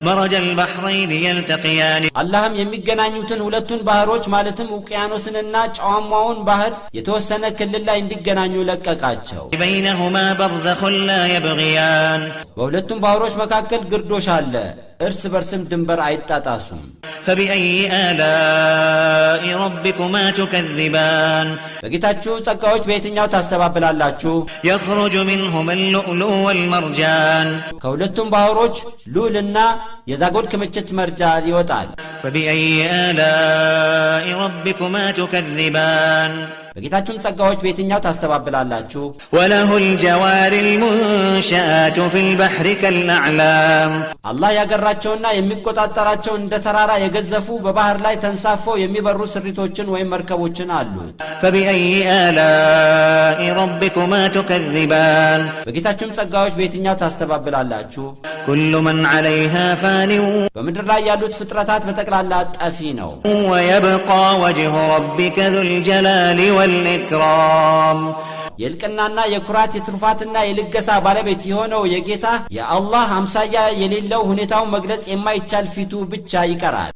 مرج البحرين يلتقيان اللهم የሚገናኙትን ሁለቱን ባህሮች ማለትም ውቅያኖስንና ጨዋማውን ባህር የተወሰነ ክልል ላይ እንዲገናኙ ለቀቃቸው بينهما برزخ لا يبغيان በሁለቱም ባህሮች መካከል ግርዶሽ አለ እርስ በርስም ድንበር አይጣጣሱም فبأي آلاء ربكما تكذبان በጌታችሁ ጸጋዎች በየትኛው ታስተባብላላችሁ يخرج منهما اللؤلؤ والمرجان ከሁለቱም ባህሮች ሉልና የዛጎል ክምችት መርጃን ይወጣል فبأي آلاء ربكما تكذبان በጌታችሁም ጸጋዎች በየትኛው ታስተባብላላችሁ وله الجوار المنشآت في البحر كالأعلام አላህ ያገራቸውና የሚቆጣጣራቸው እንደ ተራራ የገዘፉ በባህር ላይ ተንሳፈው የሚበሩ ስሪቶችን ወይም መርከቦችን አሉ فبأي آلاء ربكما تكذبان በጌታችሁም ጸጋዎች በየትኛው ታስተባብላላችሁ كل من عليها فان በምድር ላይ ያሉት ፍጥረታት በጠቅላላ ጠፊ ነው ويبقى وجه ربك ذو الجلال والإكرام የልቅናና የኩራት የትሩፋትና የልገሳ ባለቤት የሆነው የጌታ የአላህ አምሳያ የሌለው ሁኔታውን መግለጽ የማይቻል ፊቱ ብቻ ይቀራል